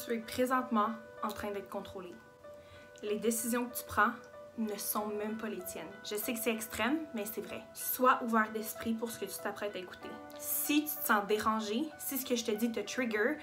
Tu es présentement en train d'être contrôlé. Les décisions que tu prends ne sont même pas les tiennes. Je sais que c'est extrême, mais c'est vrai. Sois ouvert d'esprit pour ce que tu t'apprêtes à écouter. Si tu te sens dérangé, si ce que je te dis te trigger,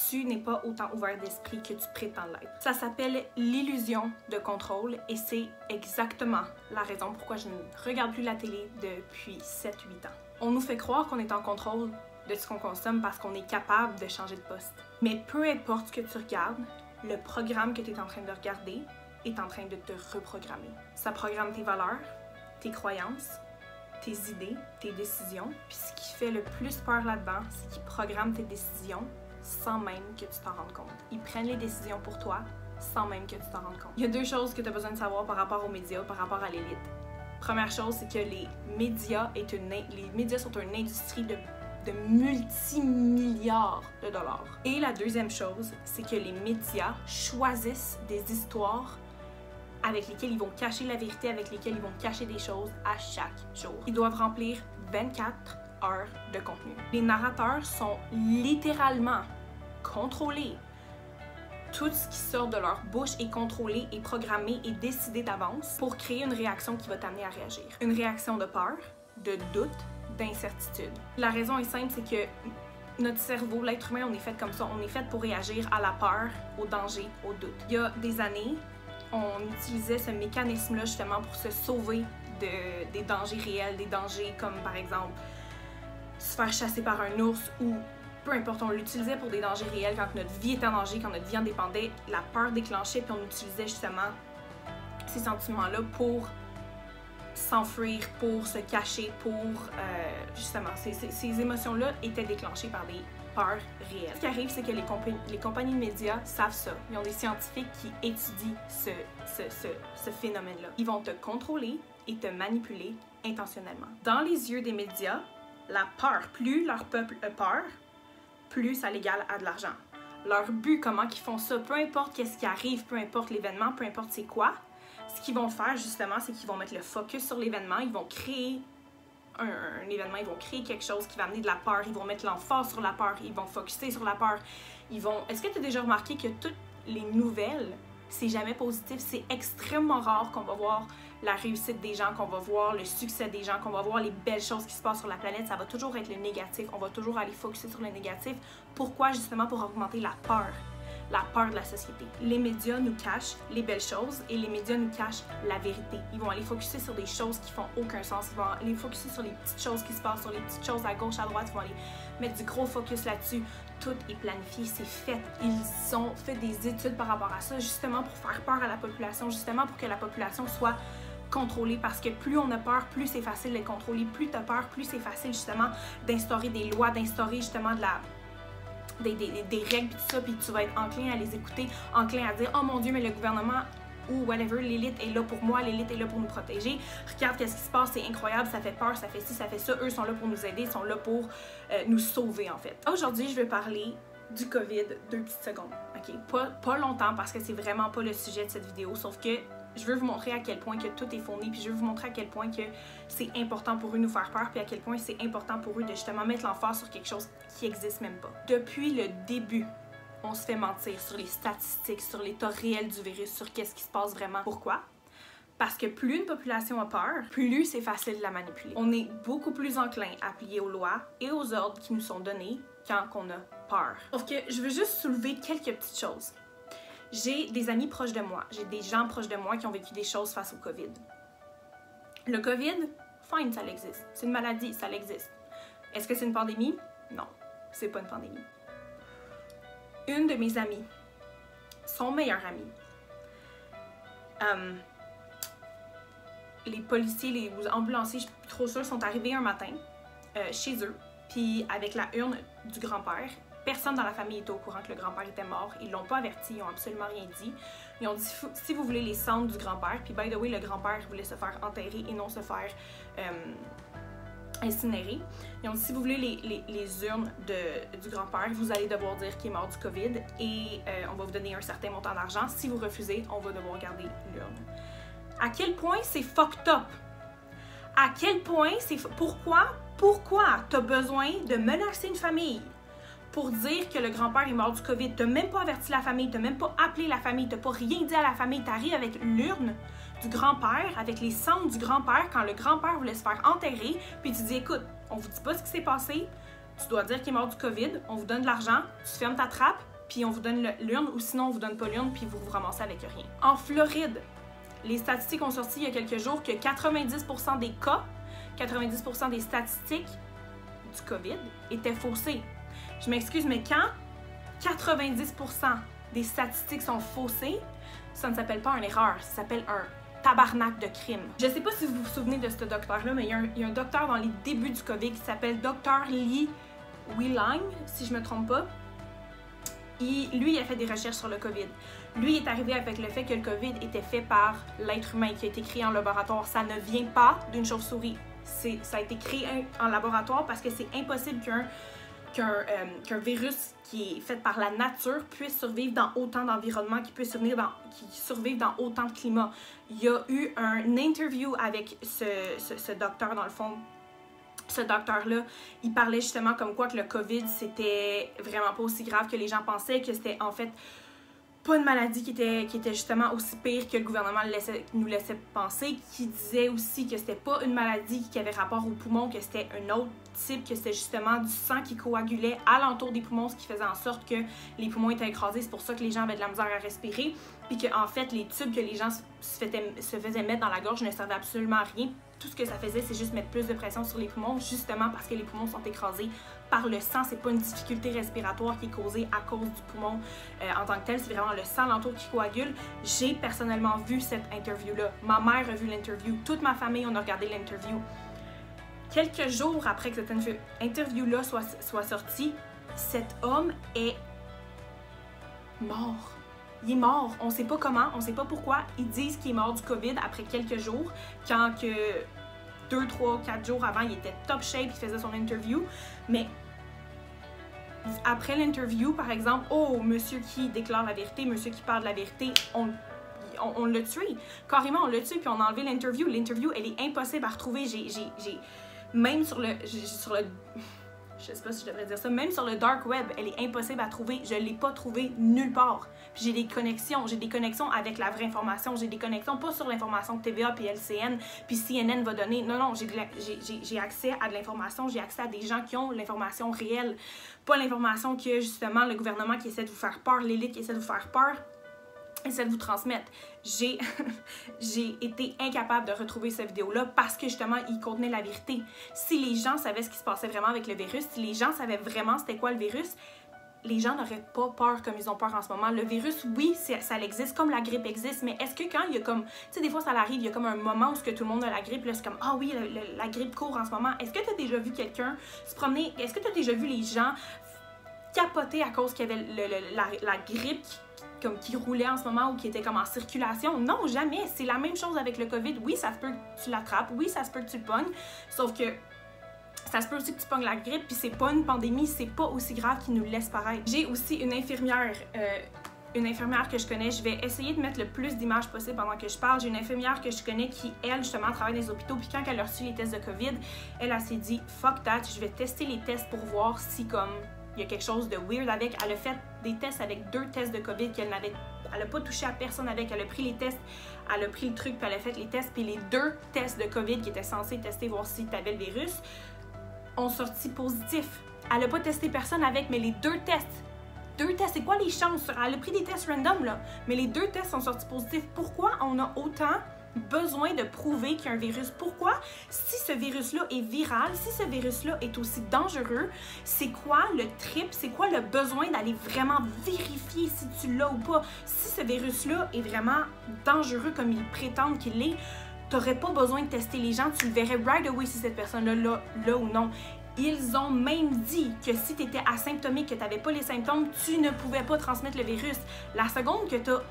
tu n'es pas autant ouvert d'esprit que tu prétends l'être. Ça s'appelle l'illusion de contrôle et c'est exactement la raison pourquoi je ne regarde plus la télé depuis 7-8 ans. On nous fait croire qu'on est en contrôle de ce qu'on consomme parce qu'on est capable de changer de poste. Mais peu importe ce que tu regardes, le programme que tu es en train de regarder est en train de te reprogrammer. Ça programme tes valeurs, tes croyances, tes idées, tes décisions. Puis ce qui fait le plus peur là-dedans, c'est qu'ils programment tes décisions sans même que tu t'en rendes compte. Ils prennent les décisions pour toi sans même que tu t'en rendes compte. Il y a deux choses que tu as besoin de savoir par rapport aux médias, par rapport à l'élite. Première chose, c'est que les médias sont une industrie de multimilliards de dollars. Et la deuxième chose, c'est que les médias choisissent des histoires avec lesquelles ils vont cacher la vérité, avec lesquelles ils vont cacher des choses à chaque jour. Ils doivent remplir 24 heures de contenu. Les narrateurs sont littéralement contrôlés. Tout ce qui sort de leur bouche est contrôlé, est programmé et décidé d'avance pour créer une réaction qui va t'amener à réagir. Une réaction de peur, de doute, d'incertitude. La raison est simple, c'est que notre cerveau, l'être humain, on est fait comme ça. On est fait pour réagir à la peur, au danger, au doute. Il y a des années, on utilisait ce mécanisme-là justement pour se sauver des dangers réels, des dangers comme par exemple se faire chasser par un ours ou peu importe, on l'utilisait pour des dangers réels quand notre vie était en danger, quand notre vie en dépendait, la peur déclenchait puis on utilisait justement ces sentiments-là pour s'enfuir, pour se cacher, pour justement, ces émotions-là étaient déclenchées par des peurs réelles. Ce qui arrive, c'est que les compagnies de médias savent ça. Ils ont des scientifiques qui étudient ce phénomène-là. Ils vont te contrôler et te manipuler intentionnellement. Dans les yeux des médias, la peur, plus leur peuple a peur, plus ça l'égale à de l'argent. Leur but, comment ils font ça, peu importe qu'est-ce qui arrive, peu importe l'événement, peu importe c'est quoi, ce qu'ils vont faire justement, c'est qu'ils vont mettre le focus sur l'événement, ils vont créer un événement, ils vont créer quelque chose qui va amener de la peur, ils vont mettre l'emphase sur la peur, ils vont focuser sur la peur, Est-ce que tu as déjà remarqué que toutes les nouvelles, c'est jamais positif, c'est extrêmement rare qu'on va voir la réussite des gens, qu'on va voir le succès des gens, qu'on va voir les belles choses qui se passent sur la planète, ça va toujours être le négatif, on va toujours aller focuser sur le négatif. Pourquoi? Justement pour augmenter la peur de la société. Les médias nous cachent les belles choses et les médias nous cachent la vérité. Ils vont aller focuser sur des choses qui font aucun sens, ils vont aller focuser sur les petites choses qui se passent, sur les petites choses à gauche, à droite, ils vont aller mettre du gros focus là-dessus. Tout est planifié, c'est fait. Ils ont fait des études par rapport à ça, justement pour faire peur à la population, justement pour que la population soit contrôlée, parce que plus on a peur, plus c'est facile de contrôler. Plus tu as peur, plus c'est facile justement d'instaurer des lois, d'instaurer justement des règles, puis tout ça, puis tu vas être enclin à les écouter, enclin à dire « Oh mon Dieu, mais le gouvernement ou whatever, l'élite est là pour moi, l'élite est là pour nous protéger. Regarde qu'est-ce qui se passe, c'est incroyable, ça fait peur, ça fait ci, ça fait ça. Eux sont là pour nous aider, ils sont là pour nous sauver en fait. » Aujourd'hui, je vais parler du COVID 2 petites secondes, ok? Pas longtemps parce que c'est vraiment pas le sujet de cette vidéo, sauf que je veux vous montrer à quel point que tout est fourni, puis je veux vous montrer à quel point que c'est important pour eux de nous faire peur, puis à quel point c'est important pour eux de justement mettre l'emphase sur quelque chose qui n'existe même pas. Depuis le début, on se fait mentir sur les statistiques, sur l'état réel du virus, sur qu'est-ce qui se passe vraiment. Pourquoi? Parce que plus une population a peur, plus c'est facile de la manipuler. On est beaucoup plus enclin à plier aux lois et aux ordres qui nous sont donnés quand on a peur. Sauf que je veux juste soulever quelques petites choses. J'ai des amis proches de moi, j'ai des gens proches de moi qui ont vécu des choses face au COVID. Le COVID, fine, ça existe. C'est une maladie, ça existe. Est-ce que c'est une pandémie? Non, c'est pas une pandémie. Une de mes amies, son meilleur ami, les policiers, les ambulanciers, je suis plus trop sûre, sont arrivés un matin chez eux, puis avec la urne du grand-père. Personne dans la famille était au courant que le grand-père était mort. Ils l'ont pas averti, ils ont absolument rien dit. Ils ont dit si vous voulez les cendres du grand-père, puis by the way, le grand-père voulait se faire enterrer et non se faire incinérer. Ils ont dit si vous voulez les urnes du grand-père, vous allez devoir dire qu'il est mort du COVID et on va vous donner un certain montant d'argent. Si vous refusez, on va devoir garder l'urne. À quel point c'est fucked up? À quel point c'est... Pourquoi t'as besoin de menacer une famille? pour dire que le grand-père est mort du COVID. T'as même pas averti la famille, t'as même pas appelé la famille, t'as pas rien dit à la famille. T'arrives avec l'urne du grand-père, avec les cendres du grand-père, quand le grand-père voulait se faire enterrer, puis tu dis, écoute, on vous dit pas ce qui s'est passé, tu dois dire qu'il est mort du COVID, on vous donne de l'argent, tu fermes ta trappe, puis on vous donne l'urne, ou sinon on vous donne pas l'urne, puis vous vous ramassez avec rien. En Floride, les statistiques ont sorti il y a quelques jours que 90% des cas, 90% des statistiques du COVID étaient faussées. Je m'excuse, mais quand 90% des statistiques sont faussées, ça ne s'appelle pas une erreur, ça s'appelle un tabarnak de crime. Je sais pas si vous vous souvenez de ce docteur-là, mais il y a un docteur dans les débuts du COVID qui s'appelle Dr. Li Weilang, si je me trompe pas. Lui, il a fait des recherches sur le COVID. Lui est arrivé avec le fait que le COVID était fait par l'être humain, qui a été créé en laboratoire. Ça ne vient pas d'une chauve-souris. Ça a été créé en laboratoire parce que c'est impossible qu'un virus qui est fait par la nature puisse survivre dans autant d'environnements, qui survive dans autant de climats. Il y a eu un interview avec ce docteur, dans le fond. Ce docteur-là, il parlait justement comme quoi que le COVID, c'était vraiment pas aussi grave que les gens pensaient, que c'était en fait pas une maladie qui était justement aussi pire que le gouvernement nous laissait penser, qui disait aussi que c'était pas une maladie qui avait rapport aux poumons, que c'était un autre type, que c'était justement du sang qui coagulait alentour des poumons, ce qui faisait en sorte que les poumons étaient écrasés. C'est pour ça que les gens avaient de la misère à respirer, puis que en fait les tubes que les gens se faisaient mettre dans la gorge ne servaient absolument à rien. Tout ce que ça faisait, c'est juste mettre plus de pression sur les poumons, justement parce que les poumons sont écrasés par le sang. C'est pas une difficulté respiratoire qui est causée à cause du poumon en tant que tel, c'est vraiment le sang alentour qui coagule. J'ai personnellement vu cette interview-là. Ma mère a vu l'interview. Toute ma famille, on a regardé l'interview. Quelques jours après que cette interview-là soit sortie, cet homme est mort. Il est mort. On sait pas comment, on sait pas pourquoi. Ils disent qu'il est mort du COVID après quelques jours, quand que 2, 3, 4 jours avant, il était top shape, il faisait son interview. Mais après l'interview, par exemple, oh, monsieur qui déclare la vérité, monsieur qui parle de la vérité, on l'a tué. Carrément, on l'a tué, puis on a enlevé l'interview. L'interview, elle est impossible à retrouver. Même sur le... Je sais pas si je devrais dire ça. Même sur le dark web, elle est impossible à trouver. Je l'ai pas trouvée nulle part. Puis j'ai des connexions avec la vraie information. J'ai des connexions pas sur l'information que TVA puis LCN puis CNN va donner. Non, j'ai accès à de l'information. J'ai accès à des gens qui ont l'information réelle. Pas l'information que, justement, le gouvernement qui essaie de vous faire peur, l'élite qui essaie de vous faire peur, essaie de vous transmettre. J'ai été incapable de retrouver cette vidéo-là parce que justement, il contenait la vérité. Si les gens savaient ce qui se passait vraiment avec le virus, si les gens savaient vraiment c'était quoi le virus, les gens n'auraient pas peur comme ils ont peur en ce moment. Le virus, oui, ça existe comme la grippe existe, mais est-ce que quand il y a comme, tu sais, des fois ça arrive, il y a comme un moment où tout le monde a la grippe, là c'est comme, ah oui, la grippe court en ce moment. Est-ce que tu as déjà vu quelqu'un se promener, est-ce que tu as déjà vu les gens capoter à cause qu'il y avait la grippe qui roulait en ce moment ou qui était comme en circulation? Non, jamais. C'est la même chose avec le COVID. Oui, ça se peut que tu l'attrapes. Oui, ça se peut que tu le pognes. Sauf que ça se peut aussi que tu pognes la grippe, puis c'est pas une pandémie, c'est pas aussi grave qu'ils nous le laissent paraître. J'ai aussi une infirmière que je connais. Je vais essayer de mettre le plus d'images possible pendant que je parle. J'ai une infirmière que je connais qui, elle, justement, travaille dans les hôpitaux, puis quand elle a reçu les tests de COVID, elle s'est dit « fuck that, je vais tester les tests pour voir si, comme, il y a quelque chose de weird avec. » Elle a fait des tests avec 2 tests de COVID qu'elle n'avait... Elle n'a pas touché à personne avec. Elle a pris les tests, elle a pris le truc, puis elle a fait les tests, puis les 2 tests de COVID qui étaient censés tester, voir si tu avais le virus, ont sorti positif. Elle n'a pas testé personne avec, mais les 2 tests, c'est quoi les chances? Elle a pris des tests random, là, mais les 2 tests sont sortis positifs. Pourquoi on a autant besoin de prouver qu'il y a un virus? Pourquoi, si ce virus-là est viral, si ce virus-là est aussi dangereux, c'est quoi le trip? C'est quoi le besoin d'aller vraiment vérifier si tu l'as ou pas? Si ce virus-là est vraiment dangereux comme ils prétendent qu'il est, t'aurais pas besoin de tester les gens, tu le verrais right away si cette personne-là là ou non. Ils ont même dit que si tu étais asymptomique, que tu n'avais pas les symptômes, tu ne pouvais pas transmettre le virus. La seconde que tu as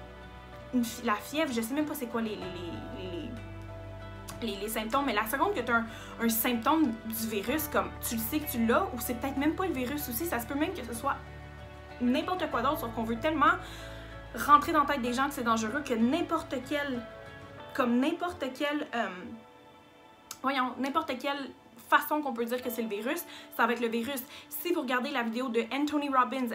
la fièvre, je sais même pas c'est quoi les symptômes, mais la seconde que tu as un symptôme du virus, comme tu le sais que tu l'as, ou c'est peut-être même pas le virus aussi, ça se peut même que ce soit n'importe quoi d'autre, sauf qu'on veut tellement rentrer dans la tête des gens que c'est dangereux que n'importe quelle façon qu'on peut dire que c'est le virus, ça va être le virus. Si vous regardez la vidéo de Anthony Robbins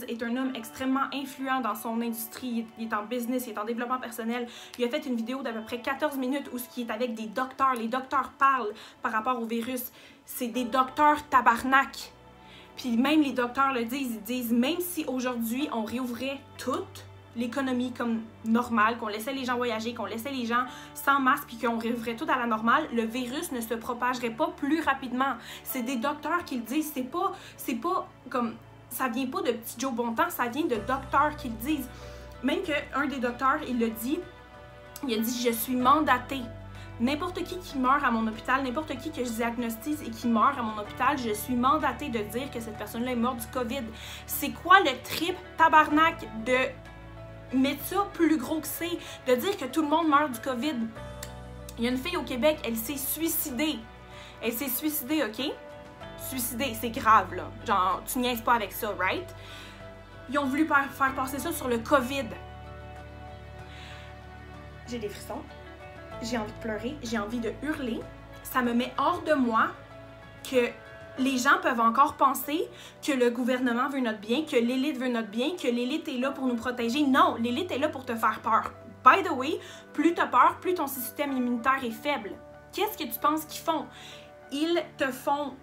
est un homme extrêmement influent dans son industrie, il est en business, il est en développement personnel. Il a fait une vidéo d'à peu près 14 minutes où il est avec des docteurs. Les docteurs parlent par rapport au virus. C'est des docteurs tabarnak. Puis même les docteurs le disent, ils disent même si aujourd'hui on réouvrait toute l'économie comme normale, qu'on laissait les gens voyager, qu'on laissait les gens sans masque, puis qu'on réouvrait tout à la normale, le virus ne se propagerait pas plus rapidement. C'est des docteurs qui le disent, c'est pas comme, ça vient pas de petit Joe Bontemps, ça vient de docteurs qui le disent. Même qu'un des docteurs, il a dit, je suis mandaté. N'importe qui meurt à mon hôpital, n'importe qui que je diagnostise et qui meurt à mon hôpital, je suis mandatée de dire que cette personne-là est morte du COVID. C'est quoi le trip tabarnak de mettre ça plus gros que c'est, de dire que tout le monde meurt du COVID? Il y a une fille au Québec, elle s'est suicidée. Elle s'est suicidée, OK? Suicidée, c'est grave, là. Genre, tu niaises pas avec ça, right? Ils ont voulu faire passer ça sur le COVID. J'ai des frissons. J'ai envie de pleurer, j'ai envie de hurler. Ça me met hors de moi que les gens peuvent encore penser que le gouvernement veut notre bien, que l'élite veut notre bien, que l'élite est là pour nous protéger. Non, l'élite est là pour te faire peur. By the way, plus tu as peur, plus ton système immunitaire est faible. Qu'est-ce que tu penses qu'ils font? Ils te font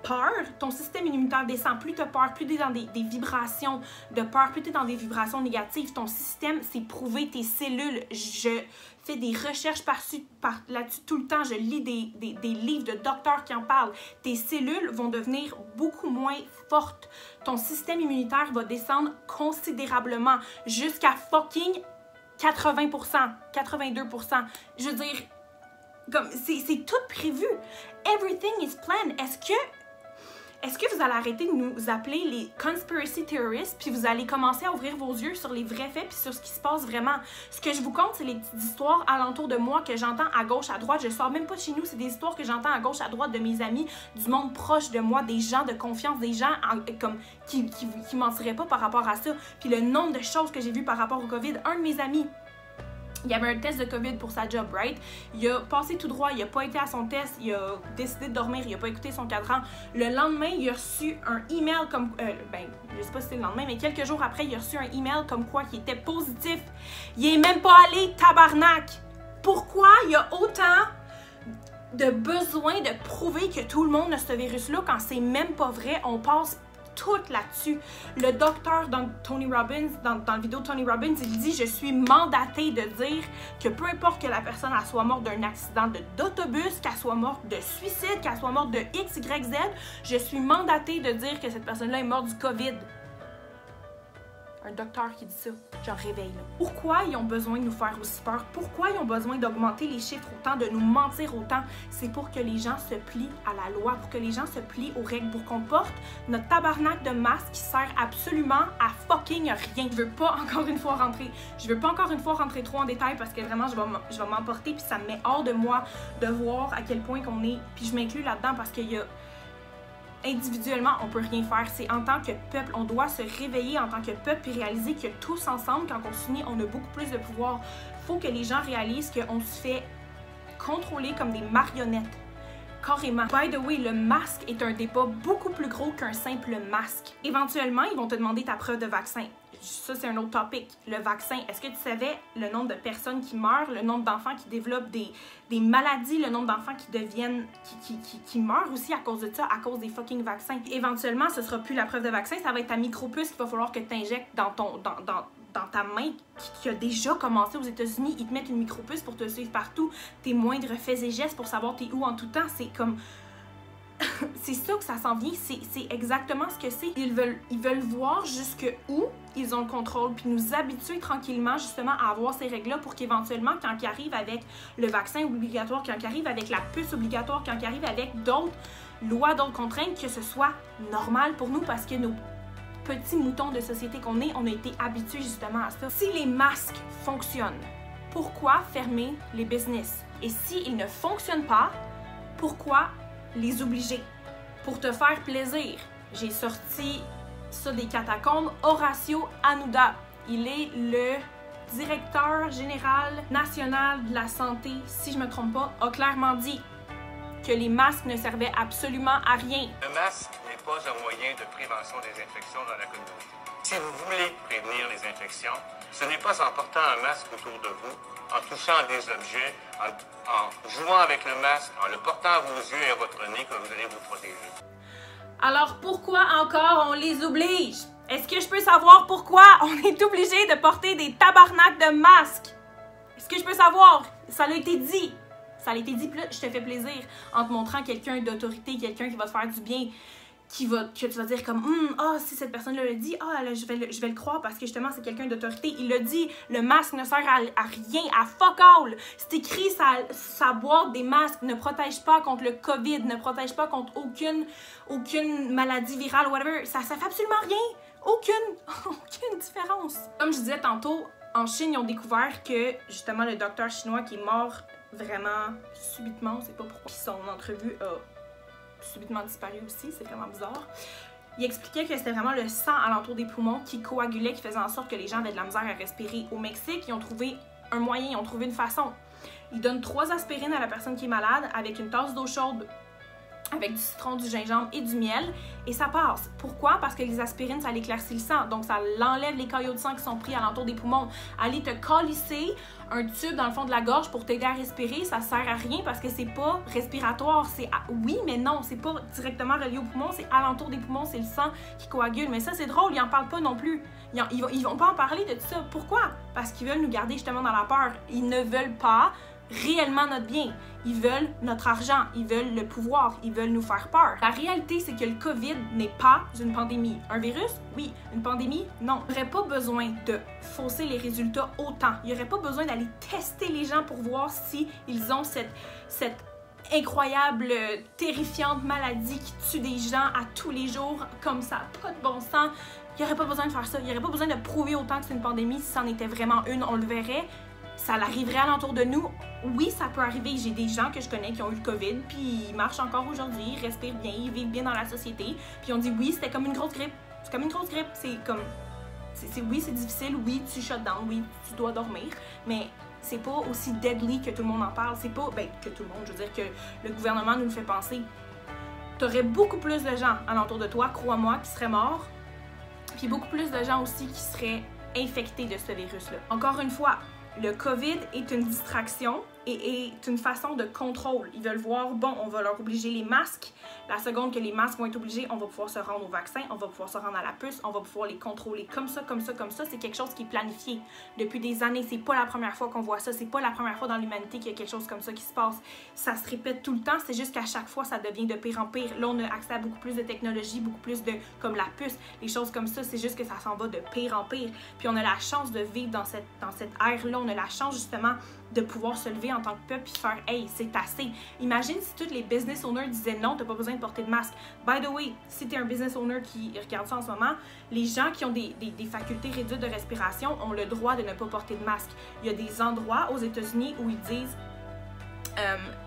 peur, ton système immunitaire descend. Plus tu as peur, plus tu es dans des vibrations de peur, plus tu es dans des vibrations négatives. Ton système, c'est prouvé, tes cellules. Je fais des recherches là-dessus tout le temps. Je lis des livres de docteurs qui en parlent. Tes cellules vont devenir beaucoup moins fortes. Ton système immunitaire va descendre considérablement jusqu'à fucking 80%, 82%. Je veux dire, comme c'est tout prévu. Everything is planned. Est-ce que vous allez arrêter de nous appeler les conspiracy theorists, puis vous allez commencer à ouvrir vos yeux sur les vrais faits, puis sur ce qui se passe vraiment? Ce que je vous conte, c'est les petites histoires alentour de moi que j'entends à gauche, à droite. Je sors même pas de chez nous, c'est des histoires que j'entends à gauche, à droite de mes amis, du monde proche de moi, des gens de confiance, des gens comme qui mentiraient pas par rapport à ça. Puis le nombre de choses que j'ai vues par rapport au COVID. Un de mes amis, il y avait un test de COVID pour sa job, right? Il a passé tout droit, il n'a pas été à son test, il a décidé de dormir, il n'a pas écouté son cadran. Le lendemain, il a reçu un email comme... je sais pas si c'était le lendemain, mais quelques jours après, il a reçu un email comme quoi qu'il était positif. Il est même pas allé, tabarnak! Pourquoi il y a autant de besoin de prouver que tout le monde a ce virus-là quand c'est même pas vrai? On passe tout là-dessus. Le docteur dans Tony Robbins, dans la vidéo de Tony Robbins, il dit « Je suis mandaté de dire que peu importe que la personne elle soit morte d'un accident d'autobus, qu'elle soit morte de suicide, qu'elle soit morte de X, Y, Z, je suis mandaté de dire que cette personne-là est morte du COVID. » Un docteur qui dit ça, j'en réveille là. Pourquoi ils ont besoin de nous faire aussi peur? Pourquoi ils ont besoin d'augmenter les chiffres autant, de nous mentir autant? C'est pour que les gens se plient à la loi, pour que les gens se plient aux règles, pour qu'on porte notre tabarnak de masque qui sert absolument à fucking rien. Je veux pas encore une fois rentrer trop en détail parce que vraiment je vais m'emporter puis ça me met hors de moi de voir à quel point qu'on est, puis je m'inclus là-dedans parce qu'il y a individuellement, on peut rien faire. C'est en tant que peuple, on doit se réveiller en tant que peuple et réaliser que tous ensemble, quand on s'unit, on a beaucoup plus de pouvoir. Faut que les gens réalisent qu'on se fait contrôler comme des marionnettes. Carrément. By the way, le masque est un débat beaucoup plus gros qu'un simple masque. Éventuellement, ils vont te demander ta preuve de vaccin. Ça, c'est un autre topic. Le vaccin, est-ce que tu savais le nombre de personnes qui meurent, le nombre d'enfants qui développent des maladies, le nombre d'enfants qui meurent aussi à cause de ça, à cause des fucking vaccins? Éventuellement, ce sera plus la preuve de vaccin, ça va être ta micropuce qu'il va falloir que tu injectes dans ta main qui a déjà commencé aux États-Unis. Ils te mettent une micropuce pour te suivre partout, tes moindres faits et gestes pour savoir t'es où en tout temps. C'est comme... c'est ça que ça s'en vient, c'est exactement ce que c'est. Ils veulent voir jusqu'où ils ont le contrôle, puis nous habituer tranquillement justement à avoir ces règles-là pour qu'éventuellement, quand ils arrivent avec le vaccin obligatoire, quand ils arrivent avec la puce obligatoire, quand ils arrivent avec d'autres lois, d'autres contraintes, que ce soit normal pour nous parce que nos petits moutons de société qu'on est, on a été habitués justement à ça. Si les masques fonctionnent, pourquoi fermer les business? Et s'ils ne fonctionnent pas, pourquoi les obliger? Pour te faire plaisir. J'ai sorti ça des catacombes. Horacio Arruda, il est le directeur général national de la santé, si je me trompe pas, a clairement dit que les masques ne servaient absolument à rien. Le masque n'est pas un moyen de prévention des infections dans la communauté. Si vous voulez prévenir les infections, ce n'est pas en portant un masque autour de vous, en touchant à des objets, en jouant avec le masque, en le portant à vos yeux et à votre nez que vous allez vous protéger. Alors pourquoi encore on les oblige? Est-ce que je peux savoir pourquoi on est obligé de porter des tabarnaks de masques? Est-ce que je peux savoir? Ça a été dit. Ça a été dit, puis là, je te fais plaisir en te montrant quelqu'un d'autorité, quelqu'un qui va te faire du bien, que tu vas dire comme si cette personne-là le dit, je vais le croire parce que justement c'est quelqu'un d'autorité. Il le dit, le masque ne sert à rien, à fuck all. C'est écrit sa boîte des masques, ne protège pas contre le COVID, ne protège pas contre aucune maladie virale, whatever. Ça fait absolument rien. Aucune différence. Comme je disais tantôt, en Chine, ils ont découvert que justement le docteur chinois qui est mort vraiment subitement, on sait pas pourquoi, puis son entrevue a subitement disparu aussi, c'est vraiment bizarre. Il expliquait que c'était vraiment le sang alentour des poumons qui coagulait, qui faisait en sorte que les gens avaient de la misère à respirer. Au Mexique, ils ont trouvé un moyen, ils ont trouvé une façon. Ils donnent 3 aspirines à la personne qui est malade avec une tasse d'eau chaude, avec du citron, du gingembre et du miel, et ça passe. Pourquoi? Parce que les aspirines, ça l'éclaircit le sang, donc ça l'enlève les caillots de sang qui sont pris alentour des poumons. Aller te calisser un tube dans le fond de la gorge pour t'aider à respirer, ça sert à rien parce que c'est pas respiratoire. Oui, mais non, c'est pas directement relié aux poumons, c'est alentour des poumons, c'est le sang qui coagule. Mais ça, c'est drôle, ils en parlent pas non plus. Ils vont pas en parler de tout ça. Pourquoi? Parce qu'ils veulent nous garder justement dans la peur. Ils ne veulent pas réellement notre bien. Ils veulent notre argent, ils veulent le pouvoir, ils veulent nous faire peur. La réalité, c'est que le COVID n'est pas une pandémie. Un virus? Oui. Une pandémie? Non. Il n'y aurait pas besoin de fausser les résultats autant. Il n'y aurait pas besoin d'aller tester les gens pour voir si ils ont cette incroyable, terrifiante maladie qui tue des gens à tous les jours comme ça, pas de bon sens. Il n'y aurait pas besoin de faire ça. Il n'y aurait pas besoin de prouver autant que c'est une pandémie. Si c'en était vraiment une, on le verrait. Ça l'arriverait alentour de nous. Oui, ça peut arriver. J'ai des gens que je connais qui ont eu le COVID, puis ils marchent encore aujourd'hui, ils respirent bien, ils vivent bien dans la société. Puis on dit oui, c'était comme une grosse grippe. C'est comme une grosse grippe. C'est comme... oui, c'est difficile. Oui, tu shut down. Oui, tu dois dormir. Mais c'est pas aussi deadly que tout le monde en parle. C'est pas... que tout le monde. Je veux dire que le gouvernement nous le fait penser. T'aurais beaucoup plus de gens alentour de toi, crois-moi, qui seraient morts. Puis beaucoup plus de gens aussi qui seraient infectés de ce virus-là. Encore une fois, le COVID est une distraction et est une façon de contrôle. Ils veulent voir, bon, on va leur obliger les masques. La seconde que les masques vont être obligés, on va pouvoir se rendre au vaccin, on va pouvoir se rendre à la puce, on va pouvoir les contrôler comme ça, comme ça, comme ça. C'est quelque chose qui est planifié depuis des années. C'est pas la première fois qu'on voit ça. C'est pas la première fois dans l'humanité qu'il y a quelque chose comme ça qui se passe. Ça se répète tout le temps. C'est juste qu'à chaque fois, ça devient de pire en pire. Là, on a accès à beaucoup plus de technologies, beaucoup plus de, comme la puce, les choses comme ça. C'est juste que ça s'en va de pire en pire. Puis on a la chance de vivre dans cette ère-là. On a la chance, justement, de pouvoir se lever en tant que peuple et faire « Hey, c'est assez ». Imagine si tous les business owners disaient « Non, t'as pas besoin de porter de masque ». By the way, si t'es un business owner qui regarde ça en ce moment, les gens qui ont des facultés réduites de respiration ont le droit de ne pas porter de masque. Il y a des endroits aux États-Unis où ils disent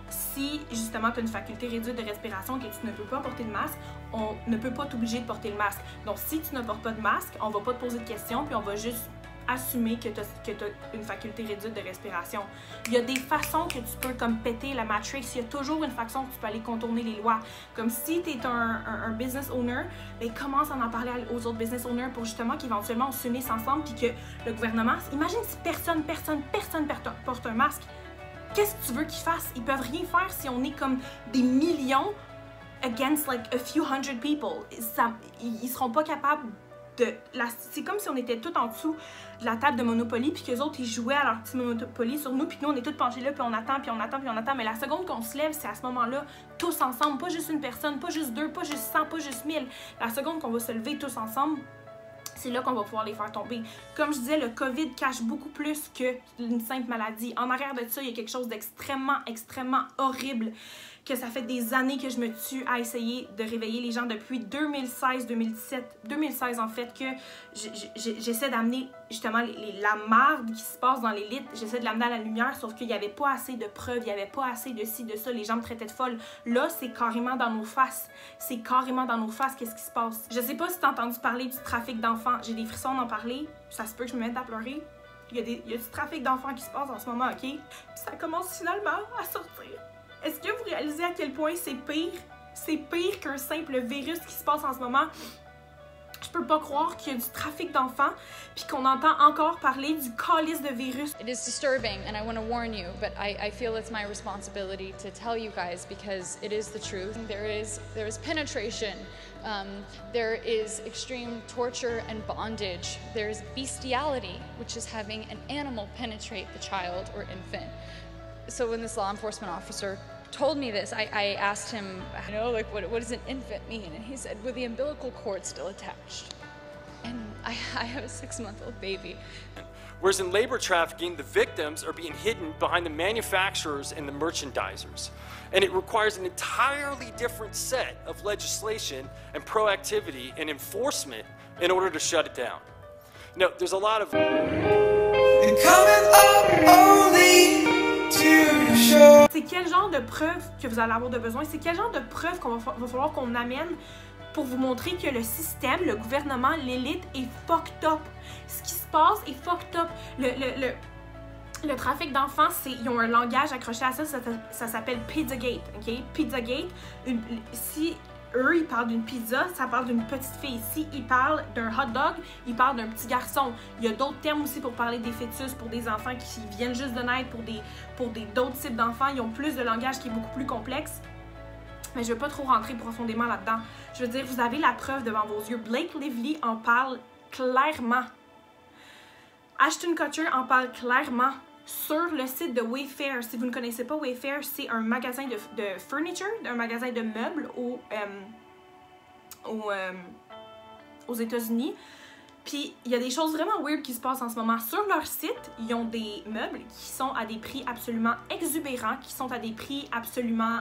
si justement tu as une faculté réduite de respiration et que tu ne peux pas porter de masque, on ne peut pas t'obliger de porter le masque. Donc si tu ne portes pas de masque, on va pas te poser de questions puis on va juste assumer que tu as une faculté réduite de respiration. Il y a des façons que tu peux comme péter la Matrix. Il y a toujours une façon que tu peux aller contourner les lois. Comme si tu es un business owner, ben commence à en parler aux autres business owners pour justement qu'éventuellement on s'unisse ensemble puis que le gouvernement... Imagine si personne porte un masque. Qu'est-ce que tu veux qu'ils fassent? Ils peuvent rien faire si on est comme des millions against like a few hundred people. Ils seront pas capables c'est comme si on était tous en dessous de la table de Monopoly puis qu'eux autres ils jouaient à leur petit Monopoly sur nous puis nous on est tous penchés là puis on attend puis on attend puis on attend, mais la seconde qu'on se lève c'est à ce moment-là tous ensemble, pas juste une personne, pas juste 2, pas juste 100, pas juste 1000. La seconde qu'on va se lever tous ensemble, c'est là qu'on va pouvoir les faire tomber. Comme je disais, le COVID cache beaucoup plus qu'une simple maladie. En arrière de ça, il y a quelque chose d'extrêmement, extrêmement horrible que ça fait des années que je me tue à essayer de réveiller les gens depuis 2016 en fait, que j'essaie d'amener justement la marde qui se passe dans l'élite, j'essaie de l'amener à la lumière, sauf qu'il n'y avait pas assez de preuves, il n'y avait pas assez de ci, de ça, les gens me traitaient de folle. Là, c'est carrément dans nos faces. C'est carrément dans nos faces qu'est-ce qui se passe. Je sais pas si t'as entendu parler du trafic d'enfants, j'ai des frissons d'en parler, ça se peut que je me mette à pleurer. Il y a du trafic d'enfants qui se passe en ce moment, ok? Puis ça commence finalement à sortir. Est-ce que vous réalisez à quel point c'est pire? C'est pire qu'un simple virus qui se passe en ce moment. Je peux pas croire qu'il y a du trafic d'enfants puis qu'on entend encore parler du calice de virus. It is disturbing and I want to warn you, but I feel it's my responsibility to tell you guys because it is the truth. There is penetration, there is extreme torture and bondage, there is bestiality, which is having an animal penetrate the child or infant. So when this law enforcement officer told me this, I asked him, you know, like, what does an infant mean? And he said, with the umbilical cord still attached. And I have a 6-month-old baby. Whereas in labor trafficking, the victims are being hidden behind the manufacturers and the merchandisers. And it requires an entirely different set of legislation and proactivity and enforcement in order to shut it down. You know, there's a lot of... And coming up only to show. C'est quel genre de preuves que vous allez avoir de besoin? C'est quel genre de preuves qu'on va falloir qu'on amène pour vous montrer que le système, le gouvernement, l'élite est fucked up? Ce qui se passe est fucked up. Le trafic d'enfants, ils ont un langage accroché à ça, ça s'appelle Pizzagate, ok? Pizzagate, si eux, ils parlent d'une pizza, ça parle d'une petite fille. Si ils parlent d'un hot dog, ils parlent d'un petit garçon. Il y a d'autres termes aussi pour parler des fœtus, pour des enfants qui viennent juste de naître, pour d'autres types d'enfants. Ils ont plus de langage qui est beaucoup plus complexe. Mais je ne veux pas trop rentrer profondément là-dedans. Je veux dire, vous avez la preuve devant vos yeux. Blake Lively en parle clairement. Ashton Kutcher en parle clairement sur le site de Wayfair. Si vous ne connaissez pas Wayfair, c'est un magasin de furniture, un magasin de meubles aux États-Unis. Puis, il y a des choses vraiment weird qui se passent en ce moment. Sur leur site, ils ont des meubles qui sont à des prix absolument exubérants, qui sont à des prix absolument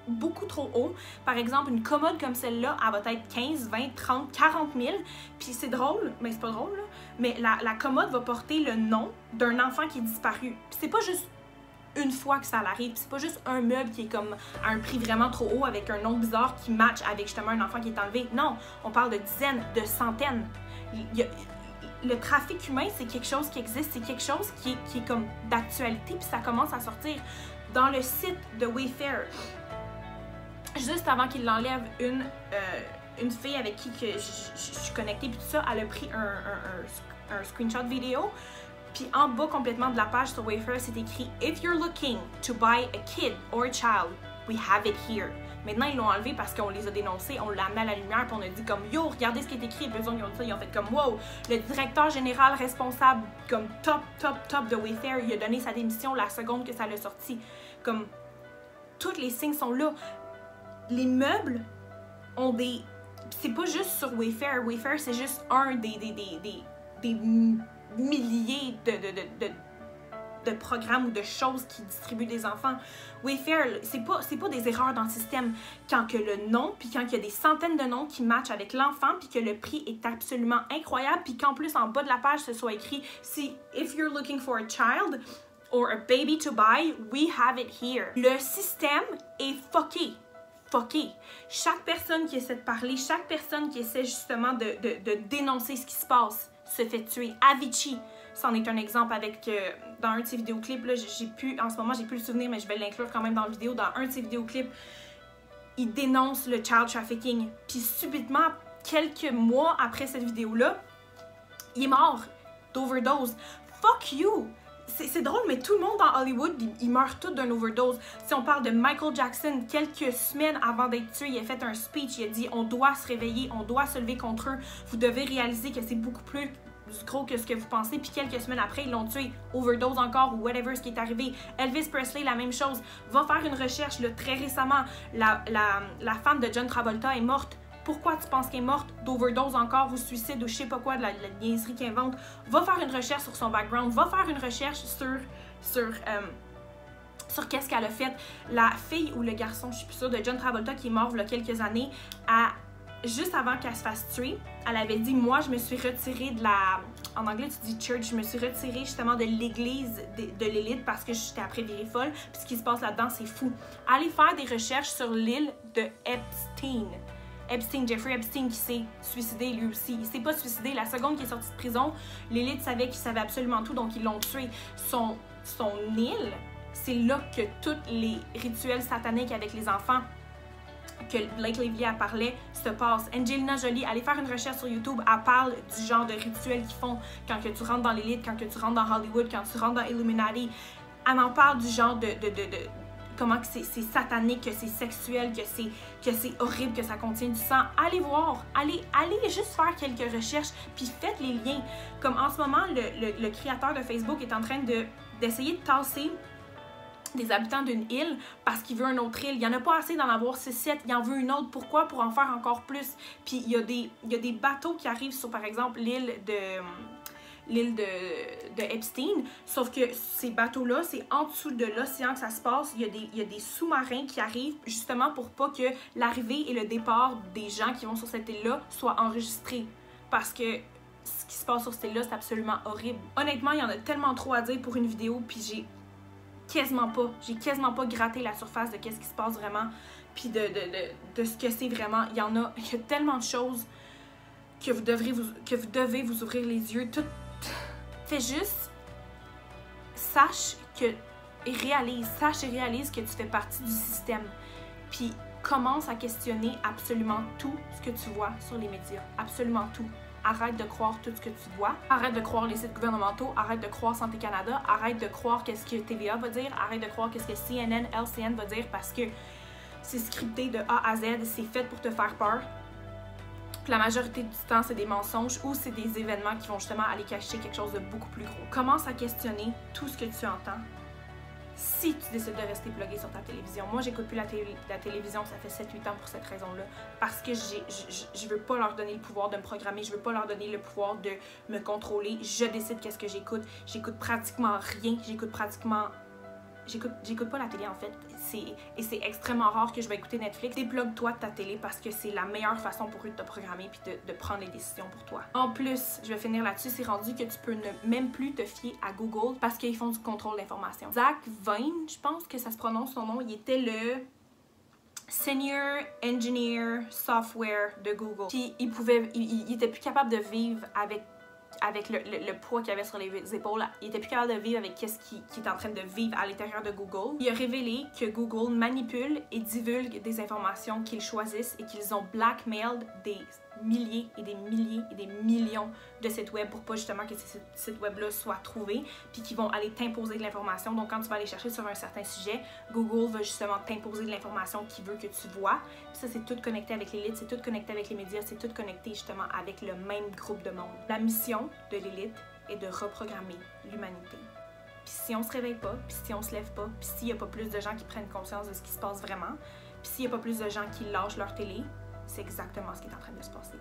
beaucoup trop hauts. Par exemple, une commode comme celle-là, elle va être 15, 20, 30, 40 000. Puis c'est drôle, mais c'est pas drôle, là. Mais la commode va porter le nom d'un enfant qui est disparu. Puis c'est pas juste une fois que ça arrive. C'est pas juste un meuble qui est comme à un prix vraiment trop haut avec un nom bizarre qui match avec justement un enfant qui est enlevé. Non, on parle de dizaines, de centaines. Le trafic humain, c'est quelque chose qui existe, c'est quelque chose qui est comme d'actualité, puis ça commence à sortir. Dans le site de Wayfair, juste avant qu'il l'enlève, une fille avec qui je suis connectée, puis tout ça, elle a pris un screenshot vidéo. Puis en bas complètement de la page sur Wayfair, c'est écrit « If you're looking to buy a kid or a child, we have it here ». Maintenant, ils l'ont enlevé parce qu'on les a dénoncés, on l'a amené à la lumière, puis on a dit comme « Yo, regardez ce qui est écrit ». Puis ils ont fait comme « Wow ». Le directeur général responsable, comme top de Wayfair, il a donné sa démission la seconde que ça l'a sorti. Comme, tous les signes sont là. Les meubles ont des... C'est pas juste sur Wayfair. Wayfair, c'est juste un des milliers de programmes ou de choses qui distribuent des enfants. Wayfair, c'est pas des erreurs dans le système. Quand que le nom, puis quand il y a des centaines de noms qui matchent avec l'enfant, puis que le prix est absolument incroyable, puis qu'en plus, en bas de la page, ce soit écrit « Si if you're looking for a child or a baby to buy, we have it here ». Le système est fucké. Chaque personne qui essaie de parler, chaque personne qui essaie justement de dénoncer ce qui se passe se fait tuer. Avicii, c'en est un exemple avec, dans un de ses vidéoclips, là, en ce moment j'ai plus le souvenir, mais je vais l'inclure quand même dans la vidéo, dans un de ses vidéoclips, il dénonce le child trafficking. Puis subitement, quelques mois après cette vidéo-là, il est mort d'overdose. Fuck you! C'est drôle, mais tout le monde dans Hollywood, ils meurent tous d'une overdose. Si on parle de Michael Jackson, quelques semaines avant d'être tué, il a fait un speech, il a dit « On doit se réveiller, on doit se lever contre eux. Vous devez réaliser que c'est beaucoup plus gros que ce que vous pensez. » Puis quelques semaines après, ils l'ont tué. Overdose encore ou whatever ce qui est arrivé. Elvis Presley, la même chose. Va faire une recherche, là, très récemment. La femme de John Travolta est morte. Pourquoi tu penses qu'elle est morte? D'overdose encore ou suicide ou je sais pas quoi, de la niaiserie qu'il invente. Va faire une recherche sur son background. Va faire une recherche sur qu'est-ce qu'elle a fait. La fille ou le garçon, je suis plus sûre, de John Travolta qui est mort il y a quelques années, juste avant qu'elle se fasse tuer, elle avait dit « Moi, je me suis retirée de la... » En anglais, tu dis « church ». Je me suis retirée justement de l'église de l'élite parce que j'étais après virée folle. Puis ce qui se passe là-dedans, c'est fou. Allez faire des recherches sur l'île de Epstein. Jeffrey Epstein qui s'est suicidé lui aussi. Il s'est pas suicidé. La seconde qu'il est sorti de prison, l'élite savait qu'il savait absolument tout, donc ils l'ont tué. Son île c'est là que tous les rituels sataniques avec les enfants que Blake Lively a parlé se passent. Angelina Jolie, allez faire une recherche sur YouTube, elle parle du genre de rituels qu'ils font quand que tu rentres dans l'élite, quand que tu rentres dans Hollywood, quand tu rentres dans Illuminati. Elle en parle du genre de comment que c'est satanique, que c'est sexuel, que c'est horrible, que ça contient du sang. Allez voir, allez juste faire quelques recherches, puis faites les liens. Comme en ce moment, le créateur de Facebook est en train d'essayer de tasser des habitants d'une île parce qu'il veut une autre île. Il n'y en a pas assez d'en avoir 6-7, il en veut une autre. Pourquoi? Pour en faire encore plus. Puis il y a des bateaux qui arrivent sur, par exemple, l'île de Epstein, sauf que ces bateaux-là, c'est en dessous de l'océan que ça se passe. Il y a des sous-marins qui arrivent justement pour pas que l'arrivée et le départ des gens qui vont sur cette île-là soient enregistrés. Parce que ce qui se passe sur cette île-là, c'est absolument horrible. Honnêtement, il y en a tellement trop à dire pour une vidéo, puis j'ai quasiment pas gratté la surface de qu'est-ce qui se passe vraiment, puis de ce que c'est vraiment. Il y a tellement de choses que vous devez vous ouvrir les yeux. Tout fait juste sache et réalise que tu fais partie du système. Puis commence à questionner absolument tout ce que tu vois sur les médias. Absolument tout. Arrête de croire tout ce que tu vois. Arrête de croire les sites gouvernementaux. Arrête de croire Santé Canada. Arrête de croire qu'est-ce que TVA va dire. Arrête de croire qu'est-ce que CNN, LCN va dire parce que c'est scripté de A à Z. C'est fait pour te faire peur. Puis la majorité du temps, c'est des mensonges ou c'est des événements qui vont justement aller cacher quelque chose de beaucoup plus gros. Commence à questionner tout ce que tu entends si tu décides de rester bloqué sur ta télévision. Moi, j'écoute plus la télévision, ça fait 7-8 ans pour cette raison-là. Parce que je veux pas leur donner le pouvoir de me programmer, je veux pas leur donner le pouvoir de me contrôler. Je décide qu'est-ce que j'écoute. J'écoute pratiquement rien, j'écoute pas la télé en fait. Et c'est extrêmement rare que je vais écouter Netflix. Débloque-toi de ta télé parce que c'est la meilleure façon pour eux de te programmer puis de prendre les décisions pour toi. En plus, je vais finir là-dessus, c'est rendu que tu peux même plus te fier à Google parce qu'ils font du contrôle d'information. Zach Vine, je pense que ça se prononce son nom, il était le Senior Engineer Software de Google. Puis il était plus capable de vivre avec le poids qu'il avait sur les épaules. Il était plus capable de vivre avec qu'est-ce qu'il est en train de vivre à l'intérieur de Google. Il a révélé que Google manipule et divulgue des informations qu'ils choisissent et qu'ils ont blackmailed des milliers et des milliers et des millions de sites web pour pas justement que ces sites web-là soient trouvés puis qu'ils vont aller t'imposer de l'information. Donc quand tu vas aller chercher sur un certain sujet, Google va justement t'imposer de l'information qu'il veut que tu vois. Puis ça, c'est tout connecté avec l'élite, c'est tout connecté avec les médias, c'est tout connecté justement avec le même groupe de monde. La mission de l'élite est de reprogrammer l'humanité. Puis si on se réveille pas, puis si on se lève pas, puis s'il y a pas plus de gens qui prennent conscience de ce qui se passe vraiment, puis s'il y a pas plus de gens qui lâchent leur télé, c'est exactement ce qui est en train de se passer.